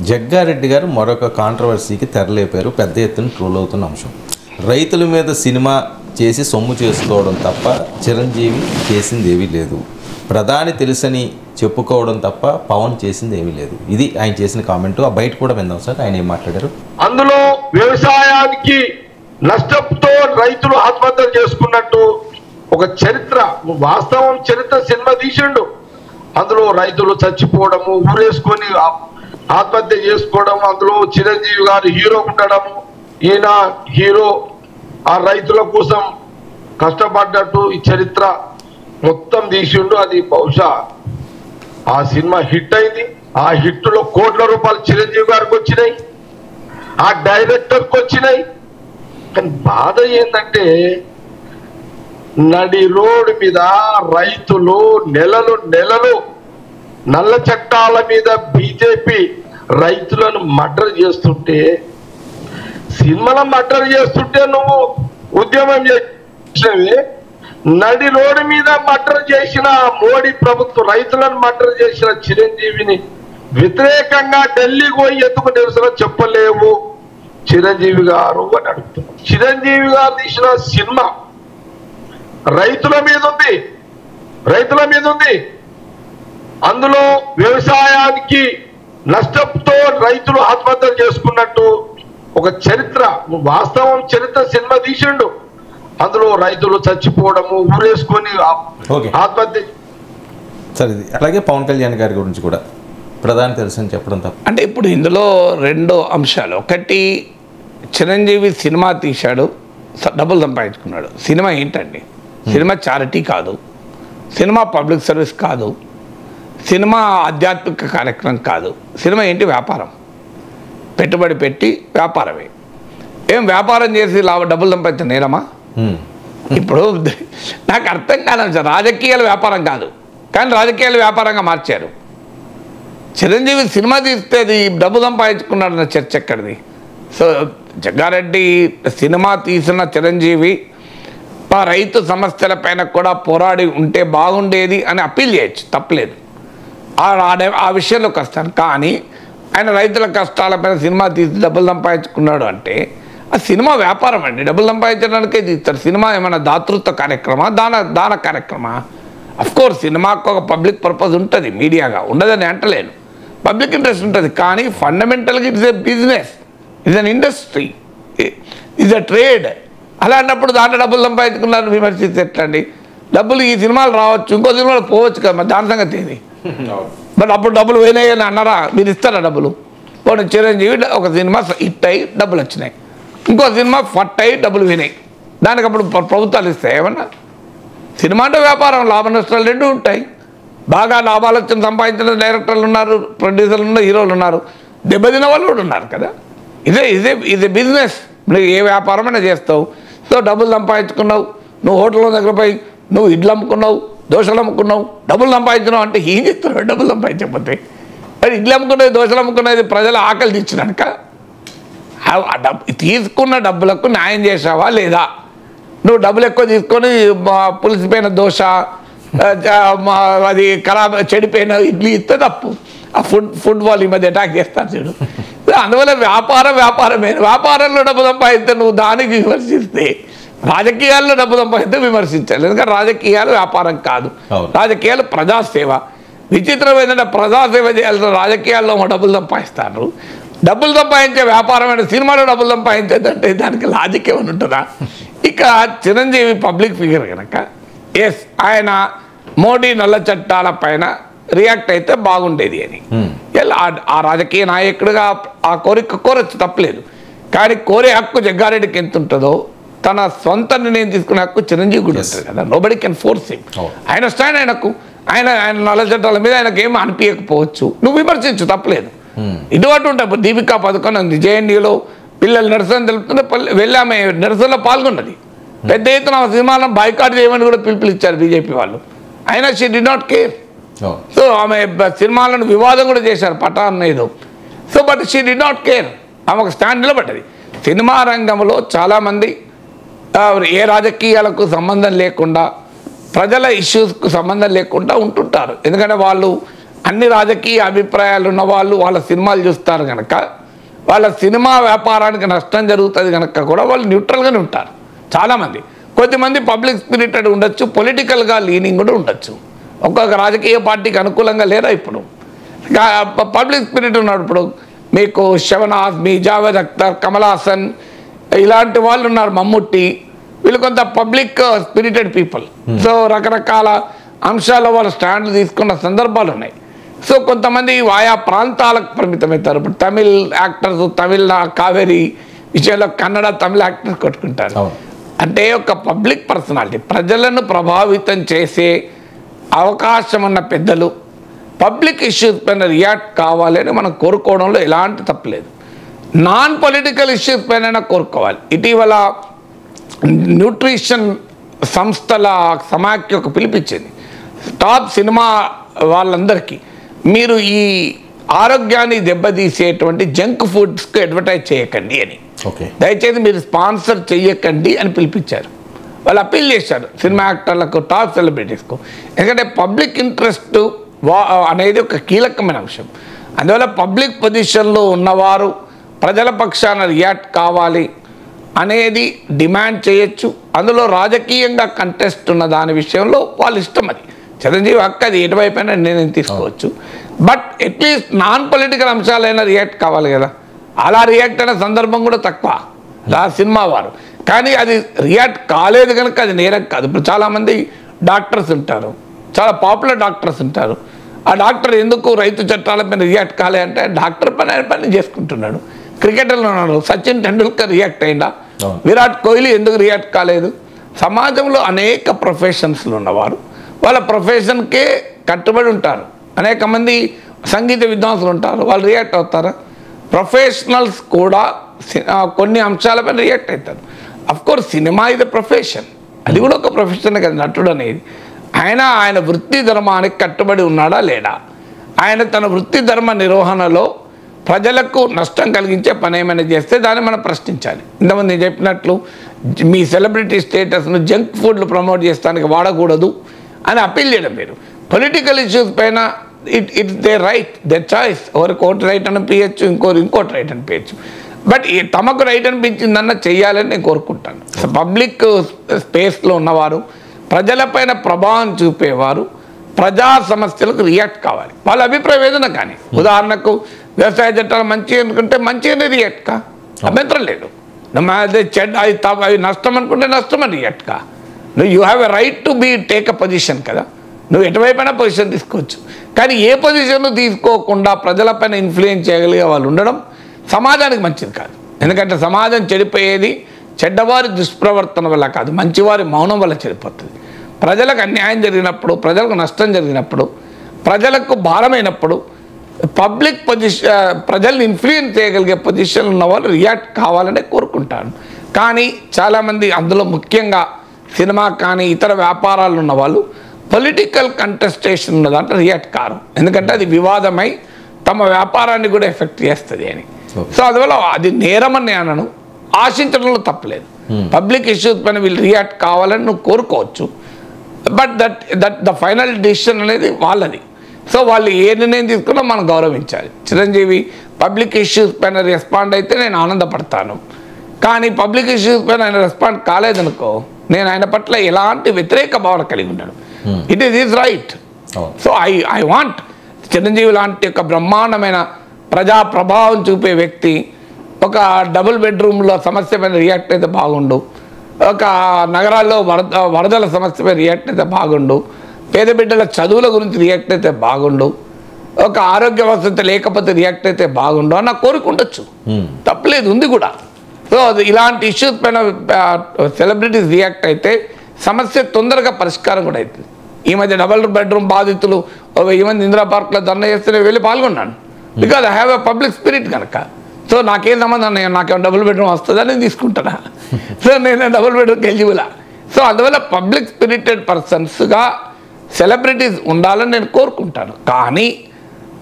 జగ్గారెడ్డి గారు మరొక కాంట్రవర్సీకి తెరలేపారు. పెద్ద ఎత్తున ట్రోల్ అవుతున్న అంశం. రైతుల మీద సినిమా చేసి సొమ్ము చేసుకోవడం తప్ప చిరంజీవి చేసింది ఏమీ లేదు. ప్రధాని తెలుసని చెప్పుకోవడం తప్ప పవన్ చేసింది ఏమీ లేదు. ఇది ఆయన చేసిన కామెంట్. ఆ బయట కూడా విందాం సార్ ఆయన ఏం మాట్లాడారు. అందులో వ్యవసాయానికి నష్టంతో రైతులు ఆత్మహత్య చేసుకున్నట్టు ఒక చరిత్ర, వాస్తవం చరిత్ర సినిమా తీసిండు. అందులో రైతులు చచ్చిపోవడము, ఊరేసుకొని ఆత్మహత్య చేసుకోవడం, అందులో చిరంజీవి గారు హీరో ఉండడము, ఈయన హీరో ఆ రైతుల కోసం కష్టపడ్డట్టు ఈ చరిత్ర మొత్తం తీసిండు. అది బహుశా ఆ సినిమా హిట్ అయింది. ఆ హిట్ లో కోట్ల రూపాయలు చిరంజీవి గారికి వచ్చినాయి, ఆ డైరెక్టర్కి వచ్చినాయి. కానీ బాధ ఏంటంటే నడి రోడ్డు మీద రైతులు నెలలు నల్ల చట్టాల మీద బీజేపీ రైతులను మర్డర్ చేస్తుంటే, సినిమాలో మర్డర్ చేస్తుంటే నువ్వు ఉద్యమం చేసినవి, నడి రోడ్డు మీద మర్డర్ చేసిన మోడీ ప్రభుత్వం రైతులను మర్డర్ చేసిన చిరంజీవిని వ్యతిరేకంగా ఢిల్లీకి పోయి ఎందుకు నిరసన చెప్పలేవు చిరంజీవి గారు అని అడుగుతున్నారు. చిరంజీవి గారు తీసిన సినిమా రైతుల మీద ఉంది. అందులో వ్యవసాయానికి నష్టంతో రైతులు ఆత్మహత్య చేసుకున్నట్టు ఒక చరిత్ర, వాస్తవం చరిత్ర సినిమా తీసిండు. అందులో రైతులు చచ్చిపోవడము, ఊరేసుకొని ఆత్మహత్య. సరే, అలాగే పవన్ కళ్యాణ్ గారి గురించి కూడా ప్రధాని తెలుసు అని చెప్పడం తప్ప. అంటే ఇప్పుడు ఇందులో రెండు అంశాలు. ఒకటి, చిరంజీవి సినిమా తీశాడు, డబ్బులు సంపాదించుకున్నాడు. సినిమా ఏంటండి? సినిమా చారిటీ కాదు, సినిమా పబ్లిక్ సర్వీస్ కాదు, సినిమా ఆధ్యాత్మిక కార్యక్రమం కాదు. సినిమా ఏంటి? వ్యాపారం. పెట్టుబడి పెట్టి వ్యాపారమే. ఏం వ్యాపారం చేసి డబ్బులు సంపాదించిన నేరమా? ఇప్పుడు నాకు అర్థం కాదు సార్. రాజకీయాలు వ్యాపారం కాదు, కానీ రాజకీయాలు వ్యాపారంగా మార్చారు. చిరంజీవి సినిమా తీస్తే అది డబ్బు సంపాదించుకున్నాడన్న చర్చ ఎక్కడిది? సో జగ్గారెడ్డి సినిమా తీసిన చిరంజీవి రైతు సమస్యల పైన కూడా పోరాడి ఉంటే బాగుండేది అని అప్పీల్ చేయొచ్చు, తప్పలేదు. ఆ విషయంలోకి వస్తాను. కానీ ఆయన రైతుల కష్టాలపైన సినిమా తీసి డబ్బులు సంపాదించుకున్నాడు అంటే ఆ సినిమా వ్యాపారం అండి. డబ్బులు సంపాదించడానికే తీస్తారు. సినిమా ఏమైనా దాతృత్వ కార్యక్రమా, దాన కార్యక్రమా? అఫ్కోర్స్ సినిమాకు ఒక పబ్లిక్ పర్పస్ ఉంటుంది, మీడియాగా ఉండదని అంటలేను, పబ్లిక్ ఇంట్రెస్ట్ ఉంటుంది. కానీ ఫండమెంటల్గా it's a business, it's an industry, it's a trade. అలాంటప్పుడు దాంట్లో డబ్బులు సంపాదించుకున్నారని విమర్శిస్తే ఎట్లండి? డబ్బులు ఈ సినిమాలు రావచ్చు, ఇంకో సినిమాలు పోవచ్చు కదా, మరి దాని సంగతి ఏది? బట్ అప్పుడు డబ్బులు పోయినాయని అన్నారా? మీరు ఇస్తారా డబ్బులు? పోనీ చిరంజీవి ఒక సినిమా హిట్ అయ్యి డబ్బులు వచ్చినాయి, ఇంకో సినిమా ఫట్ అయ్యి డబ్బులు వినాయి, దానికి అప్పుడు ప్రభుత్వాలు ఇస్తాయి ఏమన్నా? సినిమా అంటే వ్యాపారం, లాభ నష్టాలు రెండు ఉంటాయి. బాగా లాభాలు వచ్చిన సంపాదించిన డైరెక్టర్లు ఉన్నారు, ప్రొడ్యూసర్లు ఉన్నారు, హీరోలు ఉన్నారు, దెబ్బతిన్న వాళ్ళు కూడా ఉన్నారు కదా. ఇదే బిజినెస్. నువ్వు ఏ వ్యాపారమైనా చేస్తావు. సో డబ్బులు సంపాదించుకున్నావు, నువ్వు హోటల్ దగ్గర పోయి నువ్వు ఇడ్లు అమ్ముకున్నావు, దోశలు అమ్ముకున్నావు, డబ్బులు సంపాదించినావు అంటే ఏం చెప్తున్నావు? డబ్బులు సంపాదించకపోతే మరి ఇడ్లు అమ్ముకునేది, దోశలు అమ్ముకునేది ప్రజల ఆకలి తీర్చినాక తీసుకున్న డబ్బులకు న్యాయం చేసావా లేదా? నువ్వు డబ్బులు ఎక్కువ తీసుకొని పులిసిపోయిన దోశ, అది ఖరాబ్ చెడిపోయిన ఇడ్లీ ఇస్తే తప్పు. ఆ ఫుడ్ వాళ్ళు ఈ మధ్య అటాక్ చేస్తారు చూడు. అందువల్ల వ్యాపారమే. వ్యాపారంలో డబ్బు సంపాదిస్తే నువ్వు దానికి విమర్శిస్తే, రాజకీయాల్లో డబ్బు సంపాదిస్తే విమర్శించాలి. ఎందుకంటే రాజకీయాలు వ్యాపారం కాదు, రాజకీయాలు ప్రజాసేవ. విచిత్రం ఏంటంటే ప్రజాసేవ చేయాల్సిన రాజకీయాల్లో డబ్బులు సంపాదిస్తారు. డబ్బులు సంపాదించే వ్యాపారమైన సినిమాలో డబ్బులు సంపాదించేదంటే దానికి లాజిక్ ఏమైనా ఉంటుందా? ఇక చిరంజీవి పబ్లిక్ ఫిగర్ కనుక ఎస్, ఆయన మోడీ నల్ల చట్టాల పైన రియాక్ట్ అయితే బాగుండేది అని ఆ రాజకీయ నాయకుడిగా ఆ కోరిక కోరచ్చు, తప్పలేదు. కానీ కోరే హక్కు జగ్గారెడ్డికి ఎంత ఉంటుందో తన సొంత నిర్ణయం తీసుకునే హక్కు చిరంజీవి కూడా ఉంటుంది కదా. Nobody can force him. ఆయన స్టాండ్ ఆయనకు, ఆయన నల్ల చట్టాల మీద ఆయనకు ఏమీ అనిపించకపోవచ్చు, నువ్వు విమర్శించు, తప్పలేదు. ఇటువంటి ఉంటాయి. దీపికా పథకం ఉంది, జేఎన్యూలో పిల్లలు నిరసన తెలుపుతుంటే వెళ్ళామే నిరసనలో పాల్గొన్నది. పెద్ద ఎత్తున సినిమాలను బాయ్కాట్ చేయమని కూడా పిలుపునిచ్చారు బీజేపీ వాళ్ళు. అయినా she did not care. So ఆమె సినిమాలను వివాదం కూడా చేశారు, పఠాన్ ఏదో. So but she did not care. ఆమె ఒక స్టాండ్ నిలబడ్డది. సినిమా రంగంలో చాలామంది ఏ రాజకీయాలకు సంబంధం లేకుండా, ప్రజల ఇష్యూస్కు సంబంధం లేకుండా ఉంటుంటారు. ఎందుకంటే వాళ్ళు అన్ని రాజకీయ అభిప్రాయాలు ఉన్న వాళ్ళు వాళ్ళ సినిమాలు చూస్తారు కనుక వాళ్ళ సినిమా వ్యాపారానికి నష్టం జరుగుతుంది కనుక కూడా వాళ్ళు న్యూట్రల్గానే ఉంటారు చాలామంది. కొద్దిమంది పబ్లిక్ స్పిరిటెడ్ ఉండొచ్చు, పొలిటికల్గా లీనింగ్ కూడా ఉండొచ్చు. ఒక్కొక్క రాజకీయ పార్టీకి అనుకూలంగా లేరా ఇప్పుడు పబ్లిక్ స్పిరిట్ ఉన్నప్పుడు మీకు షబనాజ్, మీ జావేద్ అఖ్తర్, కమల్ హాసన్ ఇలాంటి వాళ్ళు ఉన్నారు, మమ్ముట్టి, వీళ్ళు కొంత పబ్లిక్ స్పిరిటెడ్ పీపుల్. సో రకరకాల అంశాల్లో వాళ్ళు స్టాండ్లు తీసుకున్న సందర్భాలు ఉన్నాయి. సో కొంతమంది ఆయా ప్రాంతాలకు పరిమితమవుతారు. ఇప్పుడు తమిళ్ యాక్టర్స్ తమిళ కావేరీ విషయంలో కన్నడ తమిళ యాక్టర్స్ కొట్టుకుంటారు. అంటే ఒక పబ్లిక్ పర్సనాలిటీ ప్రజలను ప్రభావితం చేసే అవకాశం ఉన్న పెద్దలు పబ్లిక్ ఇష్యూస్ పైన రియాక్ట్ కావాలి అని మనం కోరుకోవడంలో ఎలాంటి తప్పలేదు. నాన్ పొలిటికల్ ఇష్యూస్ పైన కోరుకోవాలి. ఇటీవల న్యూట్రిషన్ సంస్థల సమాఖ్య ఒక పిలిపించింది టాప్ సినిమా వాళ్ళందరికీ, మీరు ఈ ఆరోగ్యాన్ని దెబ్బతీసేటువంటి జంక్ ఫుడ్స్కి అడ్వర్టైజ్ చేయకండి అని, దయచేసి మీరు స్పాన్సర్ చేయకండి అని పిలిపించారు. వాళ్ళు అప్పీల్ చేశారు సినిమా యాక్టర్లకు, టాప్ సెలబ్రిటీస్కు. ఎందుకంటే పబ్లిక్ ఇంట్రెస్ట్ అనేది ఒక కీలకమైన అంశం. అందువల్ల పబ్లిక్ పొజిషన్లో ఉన్నవారు ప్రజల పక్షాన రియాక్ట్ కావాలి అనేది డిమాండ్ చేయొచ్చు. అందులో రాజకీయంగా కంటెస్ట్ ఉన్న దాని విషయంలో వాళ్ళ ఇష్టం, అది చిరంజీవి హక్కు, అది ఎటువైపోయినా నేను తీసుకోవచ్చు. బట్ అట్లీస్ట్ నాన్ పొలిటికల్ అంశాలైనా రియాక్ట్ కావాలి కదా. అలా రియాక్ట్ అయిన సందర్భం కూడా తక్కువ ఆ సినిమా వారు. కానీ అది రియాక్ట్ కాలేదు కనుక అది నేరం కాదు. ఇప్పుడు చాలామంది డాక్టర్స్ ఉంటారు, చాలా పాపులర్ డాక్టర్స్ ఉంటారు. ఆ డాక్టర్ ఎందుకు రైతు చట్టాల పైన రియాక్ట్ కాలే అంటే డాక్టర్ పని చేసుకుంటున్నాడు. క్రికెటర్లో ఉన్నాడు, సచిన్ టెండూల్కర్ రియాక్ట్ అయిందా, విరాట్ కోహ్లీ ఎందుకు రియాక్ట్ కాలేదు? సమాజంలో అనేక ప్రొఫెషన్స్లో ఉన్నవారు వాళ్ళ ప్రొఫెషన్కే కట్టుబడి ఉంటారు. అనేక మంది సంగీత విద్వాంసులు ఉంటారు, వాళ్ళు రియాక్ట్ అవుతారా? ప్రొఫెషనల్స్ కూడా కొన్ని అంశాలపైన రియాక్ట్ అవుతారు. అఫ్కోర్స్ సినిమా ఇది ప్రొఫెషన్, అది కూడా ఒక ప్రొఫెషన్ కదా నటుడు అనేది. ఆయన వృత్తి ధర్మానికి కట్టుబడి ఉన్నాడా లేడా? ఆయన తన వృత్తి ధర్మ నిర్వహణలో ప్రజలకు నష్టం కలిగించే పని ఏమైనా చేస్తే దాన్ని మనం ప్రశ్నించాలి. ఇంతమంది నేను చెప్పినట్లు మీ సెలబ్రిటీ స్టేటస్ను జంక్ ఫుడ్లు ప్రమోట్ చేస్తానికి వాడకూడదు అని అప్పీల్ చేయడం మీరు. పొలిటికల్ ఇష్యూస్ పైన it's they right, they choice. ఒకరికి ఒకటి రైట్ అనిపించచ్చు, ఇంకోటి రైట్ అనిపించచ్చు. బట్ తమకు రైట్ అనిపించిందన్న చెయ్యాలని నేను కోరుకుంటాను. పబ్లిక్ స్పేస్లో ఉన్నవారు, ప్రజలపైన ప్రభావం చూపేవారు ప్రజా సమస్యలకు రియాక్ట్ కావాలి. వాళ్ళ అభిప్రాయం ఏదైనా కానీ, ఉదాహరణకు వ్యవసాయ చట్టాలు మంచి అనుకుంటే మంచిగానే రియాక్ట్ కా, అభ్యంతరం లేదు. అదే చెడ్డ అవి నష్టం అనుకుంటే నష్టం అని రియాక్ట్ కా. You have a right to be take a position కదా. నువ్వు ఎటువైపోయినా పొజిషన్ తీసుకోవచ్చు. కానీ ఏ పొజిషన్ తీసుకోకుండా ప్రజలపైన ఇన్ఫ్లుయెన్స్ చేయగలిగే వాళ్ళు ఉండడం సమాజానికి మంచిది కాదు. ఎందుకంటే సమాజం చెడిపోయేది చెడ్డవారి దుష్ప్రవర్తన వల్ల కాదు, మంచివారి మౌనం వల్ల చెడిపోతుంది. ప్రజలకు అన్యాయం జరిగినప్పుడు, ప్రజలకు నష్టం జరిగినప్పుడు, ప్రజలకు భారమైనప్పుడు పబ్లిక్ ప్రజల్ని ఇన్ఫ్లుయెన్స్ చేయగలిగే పొజిషన్లో ఉన్న వాళ్ళు రియాక్ట్ కావాలనే కోరుకుంటాను. కానీ చాలామంది అందులో ముఖ్యంగా సినిమా కానీ ఇతర వ్యాపారాలు ఉన్న వాళ్ళు పొలిటికల్ కంటెస్టేషన్ ఉన్న దాంట్లో రియాక్ట్ కారు. ఎందుకంటే అది వివాదమై తమ వ్యాపారాన్ని కూడా ఎఫెక్ట్ చేస్తుంది అని. సో అందువల్ల అది నేరమని నేను అనను, ఆశించడంలో తప్పలేదు. పబ్లిక్ ఇష్యూస్ పైన వీళ్ళు రియాక్ట్ కావాలని నువ్వు కోరుకోవచ్చు. But that the final decision అనేది వాళ్ళది. సో వాళ్ళు ఏ నిర్ణయం తీసుకున్నా మనం గౌరవించాలి. చిరంజీవి పబ్లిక్ ఇష్యూస్ పైన రెస్పాండ్ అయితే నేను ఆనందపడతాను. కానీ పబ్లిక్ ఇష్యూస్ పైన ఆయన రెస్పాండ్ కాలేదనుకో, నేను ఆయన పట్ల ఎలాంటి వ్యతిరేక భావన కలిగి ఉన్నాను. It is right. So I want Chiranjeevi లాంటి ఒక బ్రహ్మాండమైన ప్రజా ప్రభావం చూపే వ్యక్తి ఒక డబుల్ బెడ్రూమ్లో సమస్య పైన రియాక్ట్ అయితే బాగుండు, ఒక నగరాల్లో వరదల సమస్య పైన రియాక్ట్ అయితే బాగుండు, పేద బిడ్డల చదువుల గురించి రియాక్ట్ అయితే బాగుండు, ఒక ఆరోగ్య వసతి లేకపోతే రియాక్ట్ అయితే బాగుండు అని నాకు కోరుకుండొచ్చు, తప్పలేదు, ఉంది కూడా. సో ఇలాంటి ఇష్యూస్ పైన సెలబ్రిటీస్ రియాక్ట్ అయితే సమస్య తొందరగా పరిష్కారం కూడా అవుతుంది. ఈ మధ్య డబుల్ బెడ్రూమ్ బాధితులు 1000 మంది ఇందిరా పార్క్లో ధర్నా చేస్తే వెళ్ళి పాల్గొన్నాను. Because I have a public spirit కనుక. సో నాకేం సంబంధం, నాకేం డబుల్ బెడ్రూమ్ వస్తుందని నేను తీసుకుంటానా? సో నేను డబుల్ బెడ్రూమ్కి ఎలిజిబులా? సో అందువల్ల పబ్లిక్ స్పిరిటెడ్ పర్సన్స్గా సెలబ్రిటీస్ ఉండాలని నేను కోరుకుంటాను. కానీ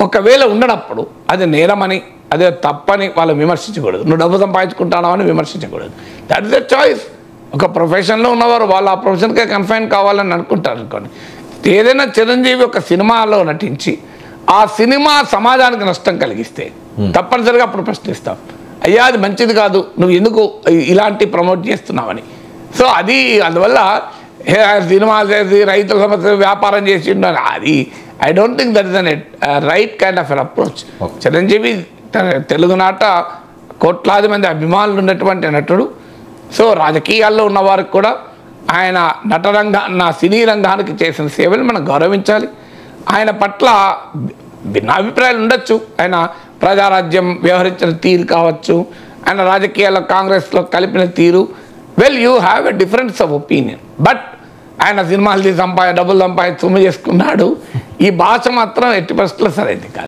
ఒకవేళ ఉండనప్పుడు అది నేరమని, అదే తప్పని వాళ్ళు విమర్శించకూడదు. నువ్వు డబ్బు సంపాదించుకుంటావు అని విమర్శించకూడదు. That is the choice. ఒక ప్రొఫెషన్లో ఉన్నవారు వాళ్ళు ఆ ప్రొఫెషన్కే కన్ఫైన్ కావాలని అనుకుంటారు అనుకోండి. ఏదైనా చిరంజీవి ఒక సినిమాలో నటించి ఆ సినిమా సమాజానికి నష్టం కలిగిస్తే తప్పనిసరిగా అప్పుడు ప్రశ్నిస్తాం, అయ్యా అది మంచిది కాదు, నువ్వు ఎందుకు ఇలాంటి ప్రమోట్ చేస్తున్నావని. సో అది అందువల్ల సినిమా చేసి రైతుల సమస్య వ్యాపారం చేసి అది I don't think that is an right kind of an approach. Chiranjeevi తెలుగునాట కోట్లాది మంది అభిమానులు ఉన్నటువంటి నటుడు. సో రాజకీయాల్లో ఉన్నవారికి కూడా ఆయన సినీ రంగానికి చేసిన సేవలు మనం గౌరవించాలి. ఆయన పట్ల భిన్న అభిప్రాయాలు ఉండొచ్చు, ఆయన ప్రజారాజ్యం వ్యవహరించిన తీరు కావచ్చు, ఆయన రాజకీయాల్లో కాంగ్రెస్లో కలిపిన తీరు, well you have a difference of opinion. But ఆయన సినిమాలు డబ్బులు సంపాదించి సొమ్ము చేసుకున్నాడు, ఈ భాష మాత్రం ఎట్టి పరిస్థితుల్లో సరైనది కాదు.